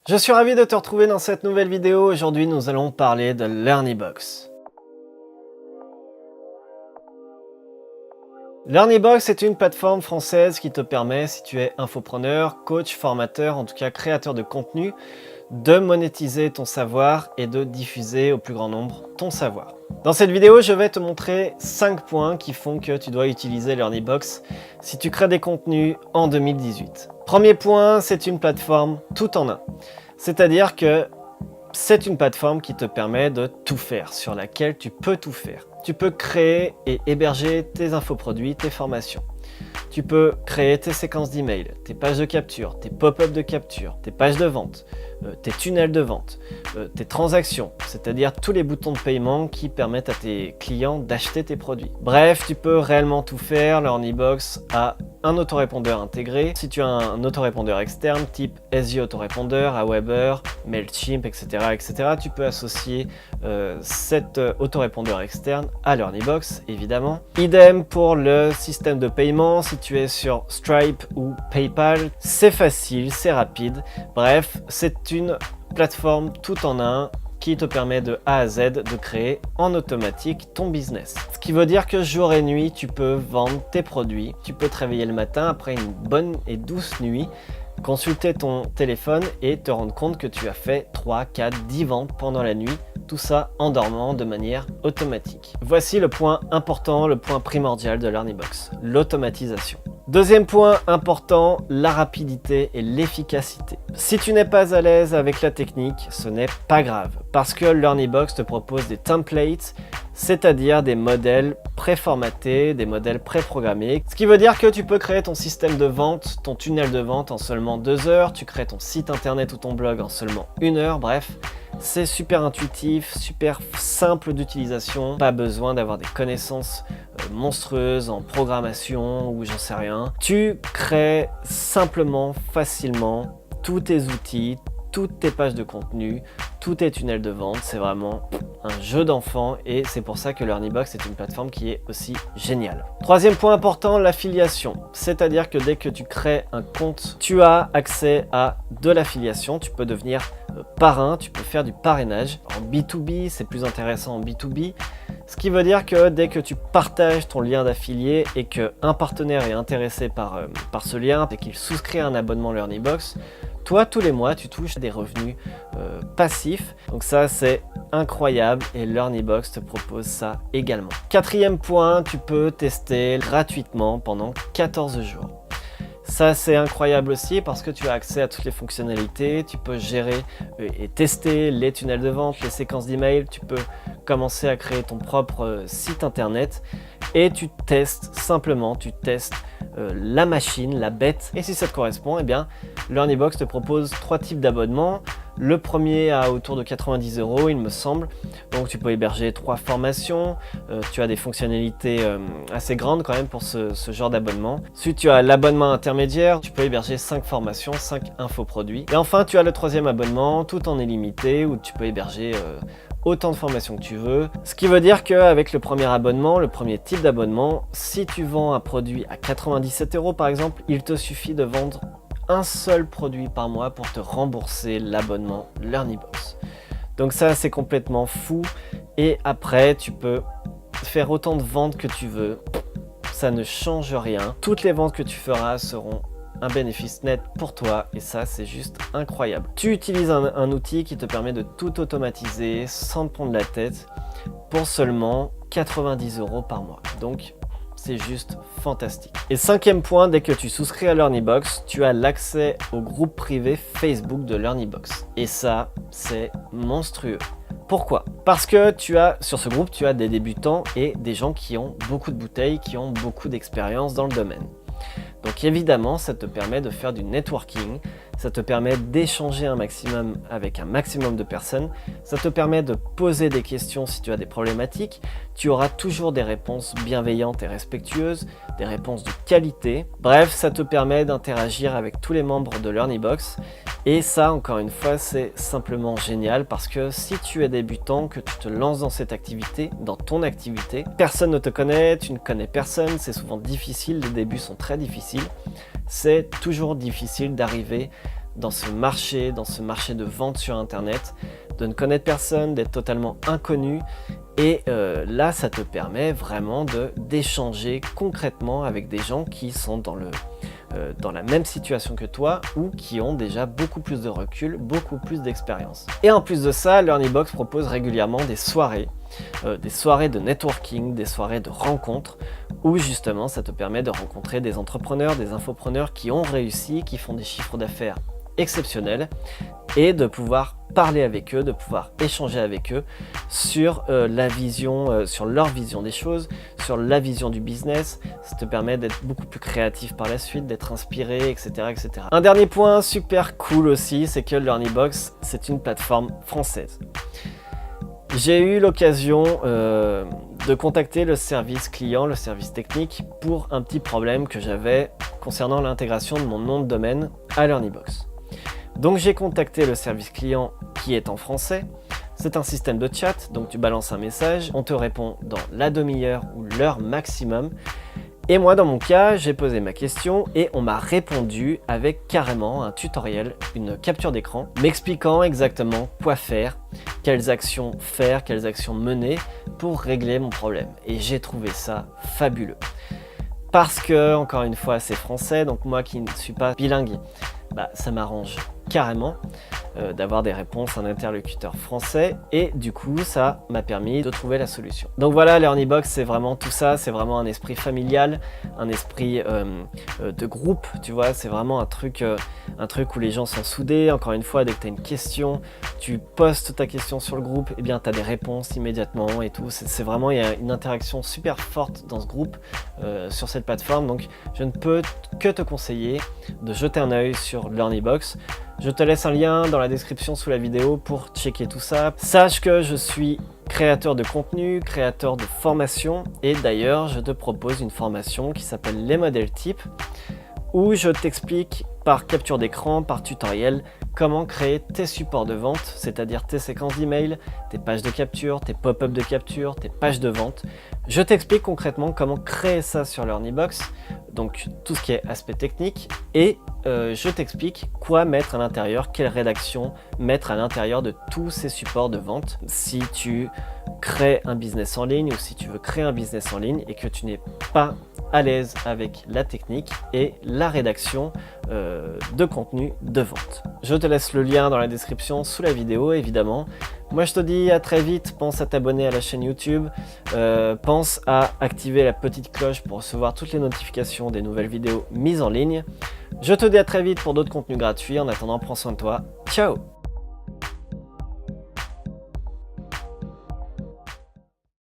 Je suis ravi de te retrouver dans cette nouvelle vidéo. Aujourd'hui, nous allons parler de LearnyBox. LearnyBox est une plateforme française qui te permet, si tu es infopreneur, coach, formateur, en tout cas créateur de contenu, de monétiser ton savoir et de diffuser au plus grand nombre ton savoir. Dans cette vidéo, je vais te montrer 5 points qui font que tu dois utiliser LearnyBox si tu crées des contenus en 2018. Premier point, c'est une plateforme tout en un. C'est-à-dire que c'est une plateforme qui te permet de tout faire, sur laquelle tu peux tout faire. Tu peux créer et héberger tes infoproduits, tes formations. Tu peux créer tes séquences d'email, tes pages de capture, tes pop-up de capture, tes pages de vente, tes tunnels de vente, tes transactions, c'est-à-dire tous les boutons de paiement qui permettent à tes clients d'acheter tes produits. Bref, tu peux réellement tout faire. LearnyBox a un autorépondeur intégré. Si tu as un autorépondeur externe type SJ autorépondeur, Aweber, Mailchimp, etc., tu peux associer cet autorépondeur externe à LearnyBox, évidemment. Idem pour le système de paiement. Si tu es sur Stripe ou PayPal, c'est facile, c'est rapide. Bref, c'est une plateforme tout en un qui te permet de A à Z de créer en automatique ton business. Ce qui veut dire que jour et nuit, tu peux vendre tes produits. Tu peux te réveiller le matin après une bonne et douce nuit, consulter ton téléphone et te rendre compte que tu as fait 3, 4, 10 ventes pendant la nuit. Tout ça en dormant de manière automatique. Voici le point important, le point primordial de LearnyBox, l'automatisation. Deuxième point important, la rapidité et l'efficacité. Si tu n'es pas à l'aise avec la technique, ce n'est pas grave, parce que LearnyBox te propose des templates, c'est-à-dire des modèles préformatés, des modèles préprogrammés. Ce qui veut dire que tu peux créer ton système de vente, ton tunnel de vente en seulement 2 heures, tu crées ton site internet ou ton blog en seulement 1 heure, bref. C'est super intuitif, super simple d'utilisation, pas besoin d'avoir des connaissances monstrueuses en programmation ou j'en sais rien. Tu crées simplement, facilement tous tes outils, toutes tes pages de contenu, tous tes tunnels de vente. C'est vraiment un jeu d'enfant et c'est pour ça que LearnyBox est une plateforme qui est aussi géniale. Troisième point important, l'affiliation. C'est-à-dire que dès que tu crées un compte, tu as accès à de l'affiliation. Tu peux devenir parrain, tu peux faire du parrainage. En B2B, c'est plus intéressant en B2B. Ce qui veut dire que dès que tu partages ton lien d'affilié et qu'un partenaire est intéressé par ce lien et qu'il souscrit à un abonnement LearnyBox, toi, tous les mois, tu touches des revenus passifs. Donc ça, c'est incroyable et LearnyBox te propose ça également. Quatrième point, tu peux tester gratuitement pendant 14 jours. Ça, c'est incroyable aussi parce que tu as accès à toutes les fonctionnalités. Tu peux gérer et tester les tunnels de vente, les séquences d'email. Tu peux commencer à créer ton propre site internet et tu testes simplement, la machine, la bête. Et si ça te correspond, eh bien, LearnyBox te propose 3 types d'abonnements. Le premier à autour de 90 €, il me semble. Donc tu peux héberger 3 formations. Tu as des fonctionnalités assez grandes quand même pour ce genre d'abonnement. Ensuite, tu as l'abonnement intermédiaire. Tu peux héberger 5 formations, 5 infoproduits. Et enfin, tu as le troisième abonnement, tout en illimité, où tu peux héberger autant de formations que tu veux. Ce qui veut dire qu'avec le premier abonnement, le premier type d'abonnement, si tu vends un produit à 97 € par exemple, il te suffit de vendre un seul produit par mois pour te rembourser l'abonnement LearnyBox. Donc ça, c'est complètement fou. Et après, tu peux faire autant de ventes que tu veux. Ça ne change rien. Toutes les ventes que tu feras seront un bénéfice net pour toi et ça, c'est juste incroyable. Tu utilises un outil qui te permet de tout automatiser sans te prendre la tête pour seulement 90 € par mois. Donc, c'est juste fantastique. Et cinquième point, dès que tu souscris à LearnyBox, tu as l'accès au groupe privé Facebook de LearnyBox. Et ça, c'est monstrueux. Pourquoi? Parce que sur ce groupe, tu as des débutants et des gens qui ont beaucoup de bouteilles, qui ont beaucoup d'expérience dans le domaine. Donc évidemment, ça te permet de faire du networking, ça te permet d'échanger un maximum avec un maximum de personnes, ça te permet de poser des questions si tu as des problématiques, tu auras toujours des réponses bienveillantes et respectueuses, des réponses de qualité. Bref, ça te permet d'interagir avec tous les membres de LearnyBox et ça, encore une fois, c'est simplement génial parce que si tu es débutant, que tu te lances dans cette activité, dans ton activité, personne ne te connaît, tu ne connais personne, c'est souvent difficile, les débuts sont très difficiles. C'est toujours difficile d'arriver dans ce marché de vente sur Internet, de ne connaître personne, d'être totalement inconnu. Et là, ça te permet vraiment d'échanger concrètement avec des gens qui sont dans la même situation que toi ou qui ont déjà beaucoup plus de recul, beaucoup plus d'expérience. Et en plus de ça, LearnyBox propose régulièrement des soirées de networking, des soirées de rencontres où justement ça te permet de rencontrer des entrepreneurs, des infopreneurs qui ont réussi, qui font des chiffres d'affaires exceptionnels et de pouvoir parler avec eux, de pouvoir échanger avec eux sur sur leur vision des choses, sur la vision du business. Ça te permet d'être beaucoup plus créatif par la suite, d'être inspiré, etc., etc. Un dernier point super cool aussi, c'est que LearnyBox, c'est une plateforme française. J'ai eu l'occasion de contacter le service client, le service technique, pour un petit problème que j'avais concernant l'intégration de mon nom de domaine à LearnyBox. Donc j'ai contacté le service client qui est en français. C'est un système de chat, donc tu balances un message, on te répond dans la demi-heure ou l'heure maximum. Et moi dans mon cas, j'ai posé ma question et on m'a répondu avec carrément un tutoriel, une capture d'écran, m'expliquant exactement quoi faire, quelles actions faire, quelles actions mener pour régler mon problème. Et j'ai trouvé ça fabuleux. Parce que, encore une fois, c'est français, donc moi qui ne suis pas bilingue, ça m'arrange carrément d'avoir des réponses à un interlocuteur français et du coup ça m'a permis de trouver la solution. Donc voilà, LearnyBox c'est vraiment tout ça, c'est vraiment un esprit familial, un esprit de groupe, tu vois, c'est vraiment un truc où les gens sont soudés. Encore une fois, dès que tu as une question, tu postes ta question sur le groupe, et bien tu as des réponses immédiatement et tout. C'est vraiment, il y a une interaction super forte dans ce groupe, sur cette plateforme, donc je ne peux que te conseiller de jeter un œil sur LearnyBox. Je te laisse un lien dans la description sous la vidéo pour checker tout ça. Sache que je suis créateur de contenu, créateur de formation et d'ailleurs je te propose une formation qui s'appelle les modèles types où je t'explique par capture d'écran, par tutoriel, comment créer tes supports de vente, c'est-à-dire tes séquences d'email, tes pages de capture, tes pop-up de capture, tes pages de vente. Je t'explique concrètement comment créer ça sur LearnyBox, donc tout ce qui est aspect technique, et je t'explique quoi mettre à l'intérieur, quelle rédaction mettre à l'intérieur de tous ces supports de vente. Si tu crées un business en ligne ou si tu veux créer un business en ligne et que tu n'es pas à l'aise avec la technique et la rédaction de contenu de vente. Je te laisse le lien dans la description sous la vidéo évidemment. Moi je te dis à très vite, pense à t'abonner à la chaîne YouTube, pense à activer la petite cloche pour recevoir toutes les notifications des nouvelles vidéos mises en ligne. Je te dis à très vite pour d'autres contenus gratuits, en attendant prends soin de toi, ciao!